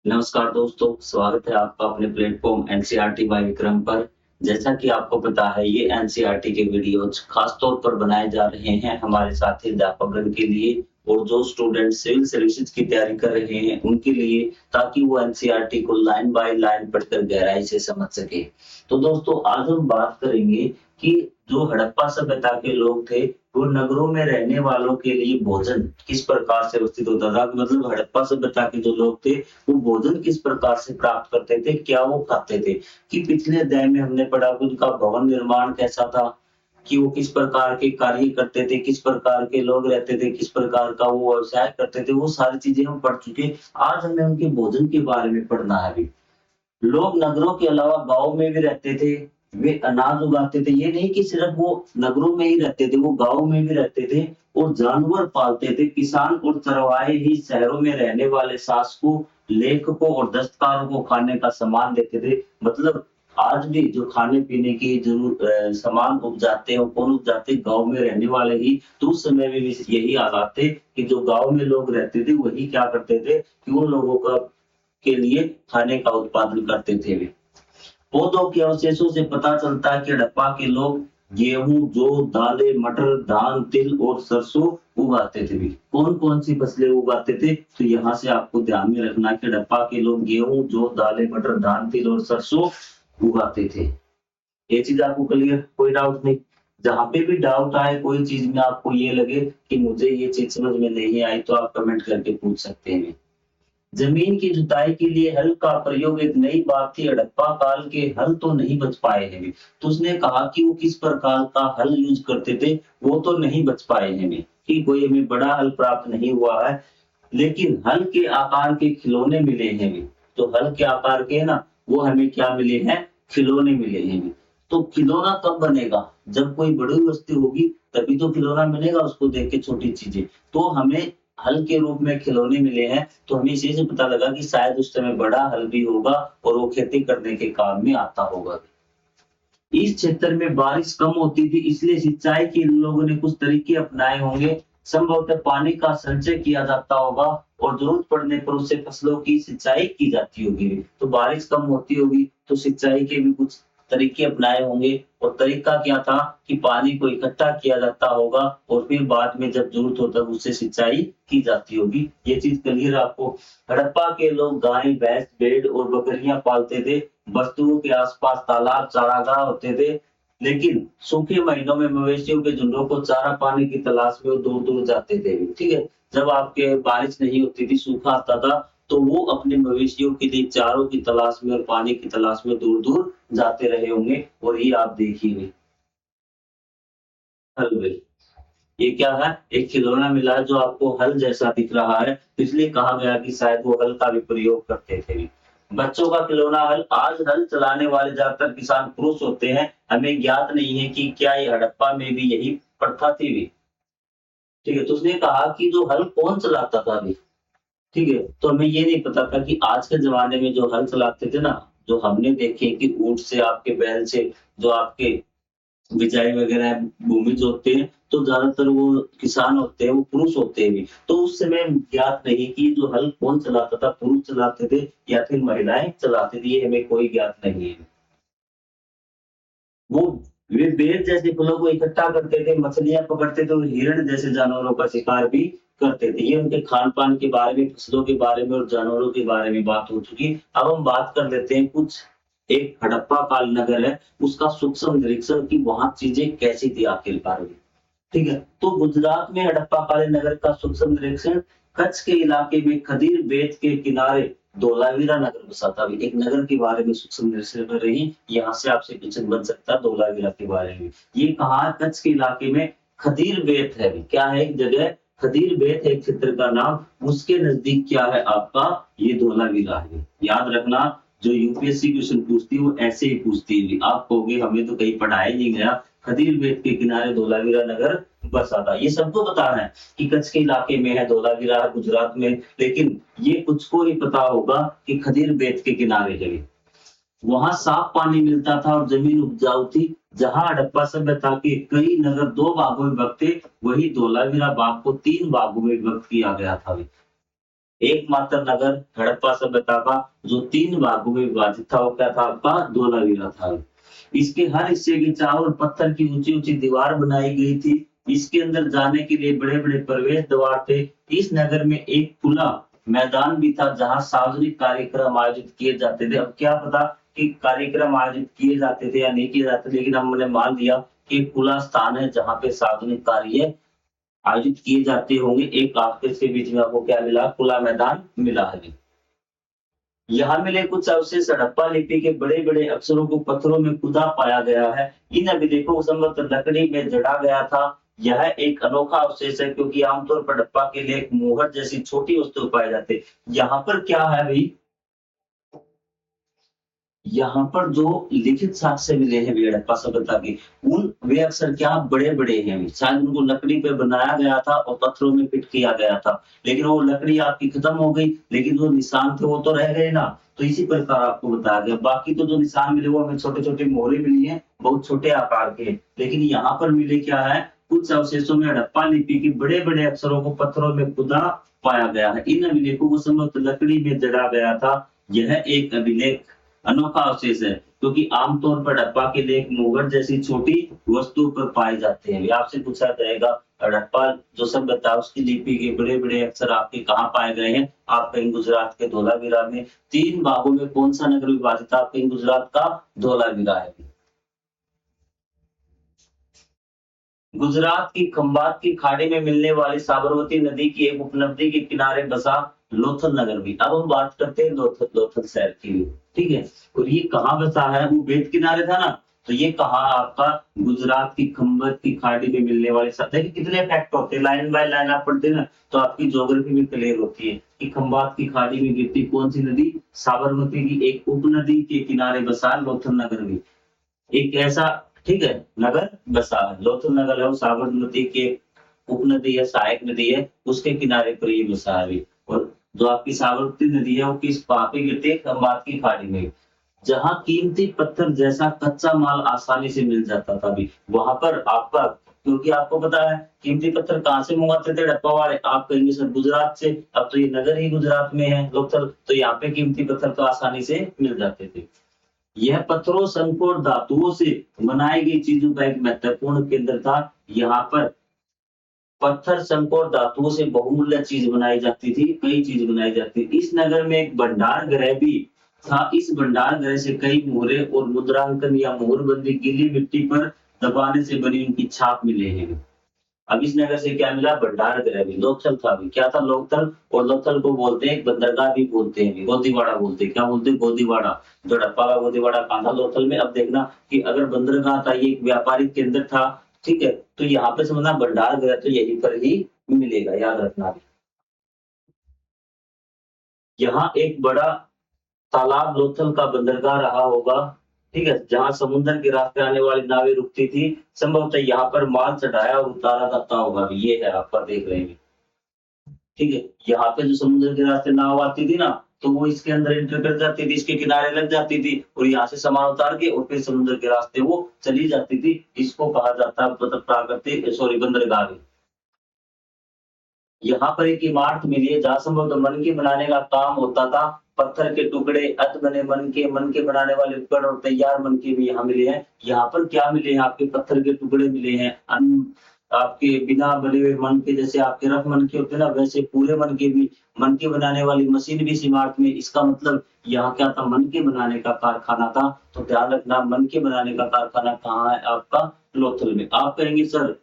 नमस्कार दोस्तों, स्वागत है आपका अपने प्लेटफ़ॉर्म एनसीईआरटी बाय विक्रम पर। जैसा कि आपको पता है ये एनसीईआरटी के वीडियोज़ ख़ास तौर पर बनाए जा रहे हैं हमारे साथी अध्यापकगण के लिए और जो स्टूडेंट सिविल सर्विसेज़ की तैयारी कर रहे हैं उनके लिए, ताकि वो एनसीईआरटी को लाइन बाय लाइन पढ़कर गहराई से समझ सकें। तो दोस्तों आज हम बात करेंगे कि जो हड़प्पा सभ्यता के लोग थे, वो नगरों में रहने वालों के लिए भोजन किस प्रकार से व्यवस्थित होता था। मतलब हड़प्पा सभ्यता के जो लोग थे वो भोजन किस प्रकार से प्राप्त करते थे, क्या वो खाते थे? कि पिछले अध्याय में हमने पढ़ा कि उनका भवन निर्माण कैसा था, कि वो किस प्रकार के कार्य करते थे, किस प्रकार के लोग रहते थे, किस प्रकार का वो व्यवसाय करते थे, वो सारी चीज़ें हम पढ़ चुके। आज हमें उनके भोजन के बारे में पढ़ना है अभी। लोग नगरों के अलावा गाँव में भी रहते थे, वे अनाज उगाते थे। ये नहीं कि सिर्फ वो नगरों में ही रहते थे, वो गाँव में भी रहते थे और जानवर पालते थे। किसान और चरवाहे ही शहरों में रहने वाले शासकों, लेखकों और दस्तकारों को खाने का सामान देते थे। मतलब आज भी जो खाने-पीने की सामान उपजाते हैं, वो कौन उपजाते हैं? गाँव में रहने वाले ही। तो उस समय में भी यही हालात थे कि जो गाँव में लोग रहते थे, वही क्या करते थे कि उन लोगों का के लिए खाने का उत्पादन करते थे वे। पौधों के अवशेषों से पता चलता है कि हड़प्पा के लोग गेहूं, जौ, दालें, मटर, धान, तिल और सरसों उगाते थे भी। कौन-कौन सी फसलें उगाते थे? तो यहाँ से आपको ध्यान में रखना है कि हड़प्पा के लोग गेहूं, जौ, दालें, मटर, धान, तिल और सरसों उगाते थे। ये चीज़ आपको क्लियर? कोई डाउट नहीं? जहाँ पे भी डाउट आए, कोई चीज़ में आपको ये लगे कि मुझे ये चीज़ समझ में नहीं आई, तो आप कमेंट करके पूछ सकते हैं। जमीन की जुताई के लिए हल का प्रयोग एक नई बात थी। हड़प्पा काल के हल तो नहीं बच पाए हैं वे। तो उसने कहा कि वो किस प्रकार का हल यूज करते थे, वो तो नहीं बच पाए हैं वे, कि कोई हमें बड़ा हल प्राप्त नहीं हुआ है, लेकिन हल के आकार के खिलौने मिले हैं वे। तो हल के आकार के है ना, वो हमें क्या मिले हैं? खिलौने मिले हैं वे। तो खिलौना कब बनेगा? जब कोई बड़ी वस्तु होगी तभी तो खिलौना बनेगा, उसको देख के छोटी चीजें। तो हमें हल के रूप में खिलौने मिले हैं, तो हमें इसी से पता लगा कि शायद उस समय बड़ा हल भी होगा और वो खेती करने के काम में आता होगा। इस क्षेत्र में बारिश कम होती थी, इसलिए सिंचाई के लोगों ने कुछ तरीके अपनाए होंगे। संभवतः पानी का संचय किया जाता होगा और जरूरत पड़ने पर उससे फसलों की सिंचाई की जाती होगी। तो बारिश कम होती होगी तो सिंचाई के भी कुछ तरीके अपनाए होंगे और तरीका क्या था कि पानी को इकट्ठा किया जाता होगा और फिर बाद में जब जरूरत हो तब उससे सिंचाई की जाती होगी। ये चीज क्लियर आपको? हड़प्पा के लोग गाय, भैंस, भेड़ और बकरियां पालते थे। बस्तियों के आसपास तालाब, चारागाह होते थे, लेकिन सूखे महीनों में मवेशियों के झुंडों को चारा पाने की तलाश में वो दूर-दूर जाते थे। ठीक है? जब आपके बारिश नहीं होती थी, सूखा आता था, तो वो अपने मवेशियों के लिए चारों की तलाश में और पानी की तलाश में दूर-दूर जाते रहे होंगे और ये आप देखिए। हल ये क्या है? एक खिलौना मिला है जो आपको हल जैसा दिख रहा है, इसलिए कहा गया कि शायद वो हल का भी प्रयोग करते थे। बच्चों का खिलौना हल। आज हल चलाने वाले ज्यादातर किसान पुरुष होते हैं। हमें ज्ञात नहीं है कि क्या ये हड़प्पा में भी यही प्रथा थी भी। ठीक है? तो उसने कहा कि जो हल कौन चलाता था अभी, ठीक है? तो हमें ये नहीं पता था कि आज के ज़माने में जो हल चलाते थे ना, जो हमने देखे कि ऊँट से, आपके बैल से, जो आपके बिजाई वगैरह भूमि जोतते हैं, तो ज़्यादातर वो किसान होते हैं, वो पुरुष होते हैं भी। तो उस समय ज्ञात नहीं कि जो हल कौन चलाता था, पुरुष चलाते थे या फिर महिलाएँ चलाती थी, ये हमें कोई ज्ञात नहीं है। वो वे बेर जैसे फलों को इकट्ठा करते थे, मछलियाँ पकड़ते थे और हिरण जैसे जानवरों का शिकार भी करते थे। ये उनके खान-पान के बारे में, फसलों के बारे में और जानवरों के बारे में बात हो चुकी। अब हम बात कर लेते हैं कुछ। एक हड़प्पा काल नगर है, उसका सूक्ष्म निरीक्षण कि वहाँ चीज़ें कैसी थी आखिरकार में। ठीक है? तो गुजरात में हड़प्पा कालीन नगर का सूक्ष्म निरीक्षण। कच्छ के इलाके में खदीर बेट के किनारे धोलावीरा नगर बसा था। अभी एक नगर के बारे में सूक्ष्म निरीक्षण कर रही, यहाँ से आपसे क्वेश्चन बन सकता है धोलावीरा के बारे में। ये कहाँ है? कच्छ के इलाके में खदीर बेट है। क्या है एक जगह? खदीर बेट है एक क्षेत्र का नाम। उसके नजदीक क्या है आपका? ये धोलावीरा है। याद रखना, जो यूपीएससी क्वेश्चन पूछती है वो ऐसे ही पूछती है। आप कहोगे हमें तो कहीं पढ़ाया नहीं गया। खदीर बेट के किनारे धोलावीरा नगर बसा था। ये सबको पता है कि कच्छ के इलाके में है, धोलावीरा है गुजरात में, लेकिन ये कुछ को ही पता होगा कि खदीर बेट के किनारे है। वहां साफ पानी मिलता था और जमीन उपजाऊ थी। जहां हड़प्पा सभ्यता के कई नगर दो भागों में विभक्त थे, वही धोलावीरा भाग को तीन भागों में विभक्त किया गया था। एकमात्र नगर हड़प्पा सभ्यता का जो 3 भागों में विभाजित था, वो क्या था आपका? धोलावीरा था। इसके हर हिस्से के चारों ओर पत्थर की ऊँची-ऊँची दीवार बनाई गई थी। इसके अंदर जाने के लिए बड़े-बड़े प्रवेश द्वार थे। इस नगर में एक खुला मैदान भी था जहाँ सार्वजनिक कार्यक्रम आयोजित किए जाते थे। अब क्या पता कि कार्यक्रम आयोजित किए जाते थे या नहीं किए जाते, लेकिन हमने मान लिया कि खुला स्थान है जहाँ पे सार्वजनिक कार्य आयोजित किए जाते होंगे। एक आपके से बीच में आपको क्या मिला? खुला मैदान मिला है। यहाँ मिले कुछ अवशेष हड़प्पा लिपि के बड़े-बड़े अक्षरों को पत्थरों में खुदा पाया गया है। इन अभिलेखों को संभवतः लकड़ी में जड़ा गया था। यह एक अनोखा अवशेष है क्योंकि आमतौर पर हड़प्पा के लेख मोहर जैसी छोटी वस्तु पाए जाते। यहाँ पर क्या है भई, यहाँ पर जो लिखित साक्ष्य मिले हैं हड़प्पा सभ्यता के, वे अक्सर क्या बड़े-बड़े हैं। शायद उनको लकड़ी पे बनाया गया था और पत्थरों में फिट किया गया था। लेकिन वो लकड़ी आपकी खत्म हो गई, लेकिन जो निशान थे वो तो रह गए ना। तो इसी प्रकार आपको बताया गया। बाकी तो जो निशान मिले वो हमें छोटे-छोटे मोहरें मिली हैं, बहुत छोटे आकार के। लेकिन यहाँ पर मिले क्या है, कुछ अवशेषों में हड़प्पा लिपि के बड़े-बड़े अक्षरों को पत्थरों में खुदा पाया गया है। इन अभिलेखों को संभवतः लकड़ी में जड़ा गया था। यह एक अभिलेख अनोखा अवशेष है क्योंकि आमतौर पर हड़प्पा के लेख मोहर जैसी छोटी वस्तुओं पर पाए जाते हैं। आपसे पूछा जाएगा हड़प्पा जो सभ्यता उसकी लिपि के बड़े-बड़े अक्षर आपके कहाँ पाए गए हैं? आप कहीं गुजरात के धोलावीरा में। 3 भागों में कौन सा नगर विभाजित था? आप कहीं गुजरात का धोलावीरा है। गुजरात की खंबात की खाड़ी में मिलने वाली साबरमती नदी की एक उपनदी के किनारे बसा लोथल नगर भी। अब हम बात करते हैं लोथल शहर की भी, ठीक है? और ये कहाँ बसा है? वो बेट किनारे था ना, तो ये कहाँ आपका गुजरात की खंबात की खाड़ी में मिलने वाले देखिए कितने फैक्ट होते हैं, लाइन बाय लाइन आप पढ़ते हैं ना तो आपकी ज्योग्राफी भी क्लियर होती है कि खंबात की खाड़ी में गिरती कौन सी नदी? साबरमती की एक उपनदी के किनारे बसा लोथल नगर भी। एक ऐसा, ठीक है, नगर बसा है। लोथल नगर है वो साबरमती के उपनदी है, सहायक नदी है, उसके किनारे पर ये बसा है अभी। और जो आपकी साबरमती नदी है वो किस कहाँ पे गिरती है? खंबात की खाड़ी में। जहाँ कीमती पत्थर जैसा कच्चा माल आसानी से मिल जाता था अभी, वहां पर आपका, क्योंकि आपको पता है कीमती पत्थर कहाँ से मंगाते थे हड़प्पा वाले? आप कहेंगे सर गुजरात से। अब तो ये नगर ही गुजरात में है लोथल, तो यहाँ पे कीमती पत्थर तो आसानी से मिल जाते थे। यह पत्थरों, शंखों और धातुओं से बनाई गई चीजों का एक महत्वपूर्ण केंद्र था। यहाँ पर पत्थर, शंखों और धातुओं से बहुमूल्य चीज बनाई जाती थी, कई चीज बनाई जाती थी। इस नगर में एक भंडार गृह भी था। इस भंडार गृह से कई मोहरे और मुद्रांकन या मोहरबंदी गीली मिट्टी पर दबाने से बनी उनकी छाप मिले हैं। अब इस नगर से क्या मिला? भंडार गृह भी। लोथल था भी, क्या था? लोथल। और लोथल को बोलते हैं बंदरगाह भी बोलते हैं, गोदीवाड़ा बोलते हैं। क्या बोलते हैं? गोदीवाड़ा। जो हड़प्पा का गोदीवाड़ा कहाँ था? लोथल में। अब देखना कि अगर बंदरगाह था, ये एक व्यापारिक केंद्र था, ठीक है, तो यहाँ पे समझना भंडार गृह तो यहीं पर ही मिलेगा, याद रखना। यहाँ एक बड़ा तालाब लोथल का बंदरगाह रहा होगा, ठीक है, जहाँ समुद्र के रास्ते आने वाली नावें रुकती थी। संभवतः यहाँ पर माल चढ़ाया और उतारा जाता होगा। ये है आप पर देख रहे हैं, ठीक है। यहाँ पे जो समुद्र के रास्ते नाव आती थी ना, तो वो इसके अंदर एंटर कर जाती थी, इसके किनारे लग जाती थी और यहाँ से सामान उतार के और फिर समुद्र के रास्ते वो चली जाती थी। इसको कहा जाता है मतलब प्राकृतिक सॉरी बंदरगाह। यहाँ पर एक इमारत मिली है जहाँ संभवतः मन के बनाने का काम होता था। पत्थर के टुकड़े, अध बने मन के बनाने वाले उपकरण और तैयार मन के भी यहाँ मिले हैं। यहाँ पर क्या मिले हैं? आपके पत्थर के टुकड़े मिले हैं, आपके बिना बने हुए मन के, जैसे आपके रफ मन के होते हैं ना, वैसे पूरे मन के भी, मन के बनाने वाली मशीन भी इस इमारत में। इसका मतलब यहाँ क्या था? मन के बनाने का कारखाना था। तो ध्यान रखना, मन के बनाने का कारखाना कहाँ है? आपका लोथल में। आप कहेंगे सर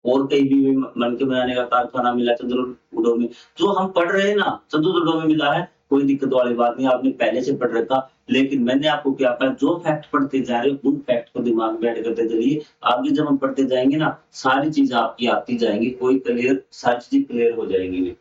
और कहीं भी मन के बनाने का कारखाना मिला चंद्रचूड़ों में, जो हम पढ़ रहे हैं ना चंद्रचूड़ों में मिला है, कोई दिक्कत वाली बात नहीं, आपने पहले से पढ़ रखा। लेकिन मैंने आपको क्या कहा, जो फैक्ट पढ़ते जा रहे हो उन फैक्ट को दिमाग में ऐड करते चलिए। आगे जब हम पढ़ते जाएंगे ना, सारी चीजें आपकी आती जाएंगी, कोई क्लियर, सारी चीजें क्लियर हो जाएंगी।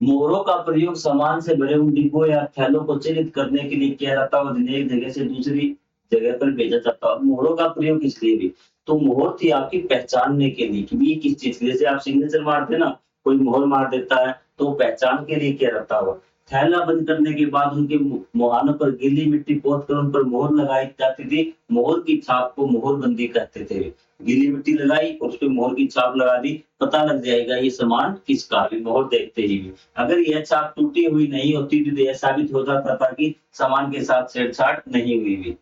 मोहरों का प्रयोग सामान से भरे हुए डिब्बों या थैलों को चिन्हित करने के लिए किया जाता है और जिन्हें एक जगह से दूसरी जगह पर भेजा जाता है। मोहरों का प्रयोग किस लिए भी? तो मोहर थी आपकी पहचानने के लिए कि ये किस चीज की, जैसे आप सिग्नेचर मारते ना, कोई मोहर मार देता है तो पहचान के लिए किया जाता होगा। थैला बंद करने के बाद उनके मुहानों पर गीली मिट्टी पोत कर उन पर मोहर लगाई जाती थी। मोहर की छाप को मोहरबंदी कहते थे। गीली मिट्टी लगाई और उसपे मोहर की छाप लगा दी, पता लग जाएगा ये सामान किसका है, मोहर देखते ही भी। अगर यह छाप टूटी हुई नहीं होती थी तो यह साबित हो जाता था कि सामान के साथ छेड़छाड़ नहीं हुई भी।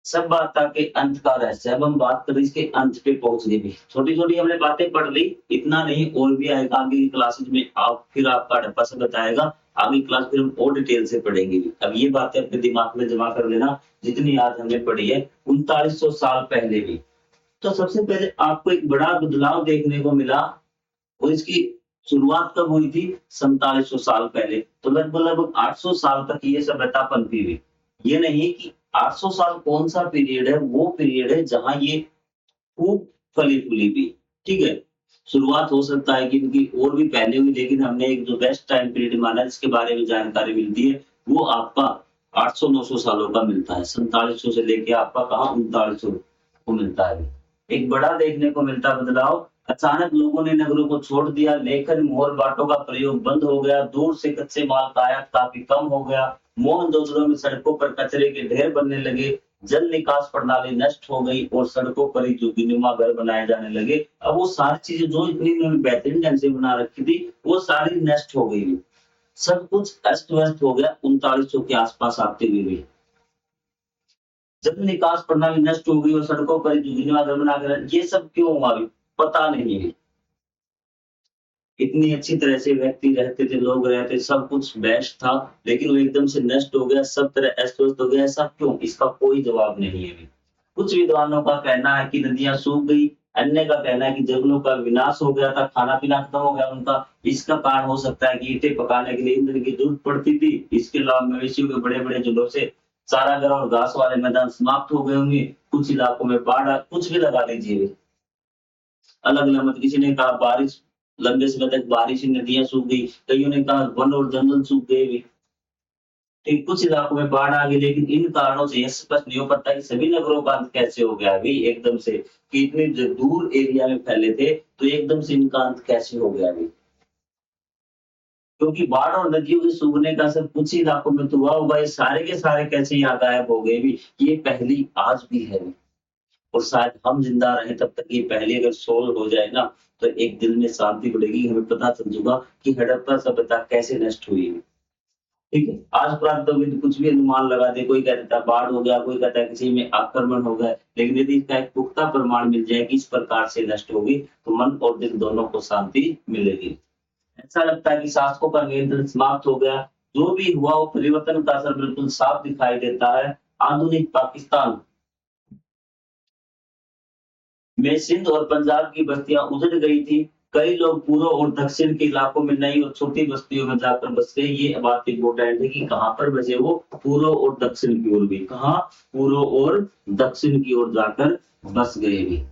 सब वार्ता के अंत का रहस्य। अब हम बात करें इसके अंत पे पहुंचने की। छोटी-छोटी हमने बातें पढ़ ली, इतना नहीं और भी आएगा आगे की क्लासेस में। आप फिर आपका डब्बा से बताएगा, आगे क्लास फिर हम और डिटेल से पढ़ेंगे भी। अब ये बातें अपने दिमाग में जमा कर लेना, जितनी आज हमने पढ़ी है 3900 साल पहले भी। तो सबसे पहले आपको एक बड़ा बदलाव देखने को मिला और इसकी शुरुआत कब हुई थी? 4700 साल पहले। तो लगभग-लगभग 800 साल तक ये सभ्यता पनपी हुई। ये नहीं कि 800 साल कौन-सा पीरियड है, वो पीरियड है जहाँ ये खूब फली-फूली भी, ठीक है? शुरुआत हो सकता है कि इनकी और भी पहले हुई, लेकिन हमने एक जो बेस्ट टाइम पीरियड माना है, जिसके बारे में जानकारी मिलती है, वो आपका 800-900 सालों का मिलता है। 4700 से लेके आपका कहाँ 3900 को मिलता है। एक बड़ा देखने को मिलता बदलाव, अचानक लोगों ने नगरों को छोड़ दिया, लेखन, मोहर बाटों का प्रयोग बंद हो गया, दूर से कच्चे माल का आयात काफ़ी कम हो गया, मोहनजोदड़ो में सड़कों पर कचरे के ढेर बनने लगे, जल निकास प्रणाली नष्ट हो गई और सड़कों पर ही झुग्गीनुमा घर बनाए जाने लगे। अब वो सारी चीजें जो इतनी इन्होंने बेहतरीन ढंग से बना रखी थी, वो सारी नष्ट हो गई। सब कुछ अस्त-व्यस्त हो गया 3900 के आसपास आते हुए भी। जल निकास प्रणाली नष्ट हो गई और सड़कों पर ही झुग्गीनुमा घर बना के ये सब क्यों हुआ अभी? पता नहीं है। इतनी अच्छी तरह से व्यक्ति रहते थे, लोग रहते, सब कुछ बेस्ट था, लेकिन वो एकदम से नष्ट हो गया, सब तरह अस्त-व्यस्त हो गया, ऐसा क्यों? इसका कोई जवाब नहीं है अभी। कुछ विद्वानों का कहना है कि नदियाँ सूख गई, अन्य का कहना है कि जंगलों का विनाश हो गया था, खाना-पीना खत्म हो गया उनका। इसका कारण हो सकता है कि ईंटें पकाने के लिए ईंधन की जरूरत पड़ती थी। इसके अलावा मवेशियों के बड़े-बड़े झुंडों से चारागाह और घास वाले मैदान समाप्त हो गए होंगे। कुछ इलाकों में बाढ़ आ कुछ भी लगा लीजिए। अलग-अलग मत किसी ने कहा बारिश लंबे समय तक बारिश ही नदियाँ सूख गई, कइयों ने कहा वन और जंगल सूख गए भी। ठीक कुछ इलाकों में बाढ़ आ गई, लेकिन इन कारणों से यह स्पष्ट नहीं हो पाता कि सभी नगरों का अंत कैसे हो गया अभी एकदम से, कि इतने दूर एरिया में फैले थे, तो एकदम से इनका अंत कैसे हो गया अभी? क्योंकि बाढ़ और नदियों के सूखने का असर कुछ ही इलाकों में तो हुआ होगा, ये सारे के सारे कैसे यहाँ गायब हो गए भी, ये पहेली आज भी है। और शायद हम जिंदा रहे तब तक ये पहेली अगर सोल्व हो जाए ना, तो एक दिल में शांति बढ़ेगी, हमें पता चल जाएगा कि हड़प्पा सभ्यता कैसे नष्ट हुई है। ठीक है? आज प्राप्त कुछ भी अनुमान लगा दे, कोई कहता है बाढ़ हो गया, कोई कहता है किसी में आक्रमण हो गया, लेकिन यदि इसका एक पुख्ता प्रमाण मिल जाए कि इस प्रकार से नष्ट होगी, तो मन और दिल दोनों को शांति मिलेगी। ऐसा लगता है कि शासकों का नियंत्रण समाप्त हो गया, जो भी हुआ वो परिवर्तन का असर बिल्कुल साफ दिखाई देता है। आधुनिक पाकिस्तान में सिंध और पंजाब की बस्तियां उजड़ गई थी। कई लोग पूर्व और दक्षिण के इलाकों में नई और छोटी बस्तियों में जाकर बस गए। ये बात इम्पोर्टेंट है कि कहाँ पर बसे वो? पूर्व और दक्षिण की ओर भी। कहाँ? पूर्व और दक्षिण की ओर जाकर बस गए भी।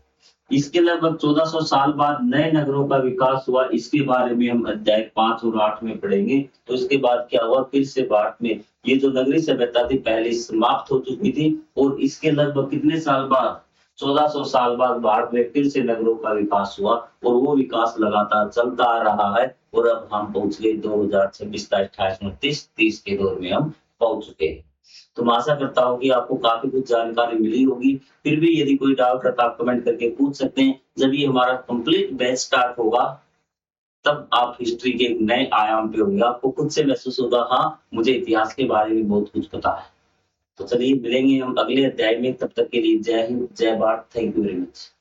इसके लगभग 1400 साल बाद नए नगरों का विकास हुआ। इसके बारे में हम अध्याय 5 और 8 में पढ़ेंगे। तो इसके बाद क्या हुआ? फिर से भारत में ये जो नगरीय सभ्यता थी पहले समाप्त हो चुकी थी और इसके लगभग कितने साल बाद 1400 साल बाद भारत में फिर से नगरों का विकास हुआ और वो विकास लगातार चलता आ रहा है और अब हम पहुंच गए 2026, 27, 28, 29, 30 के दौर में हम पहुंच चुके हैं। तो मैं आशा करता हूँ कि आपको काफी कुछ जानकारी मिली होगी। फिर भी यदि कोई डाउट है तो आप कमेंट करके पूछ सकते हैं। जब ये हमारा कंप्लीट बैच स्टार्ट होगा, तब आप हिस्ट्री के एक नए आयाम पे होंगे। आपको खुद से महसूस होगा, हाँ, मुझे इतिहास के बारे में बहुत कुछ पता है। तो चलिए मिलेंगे हम अगले अध्याय में, तब तक के लिए जय हिंद, जय Bharat. Thank you very much.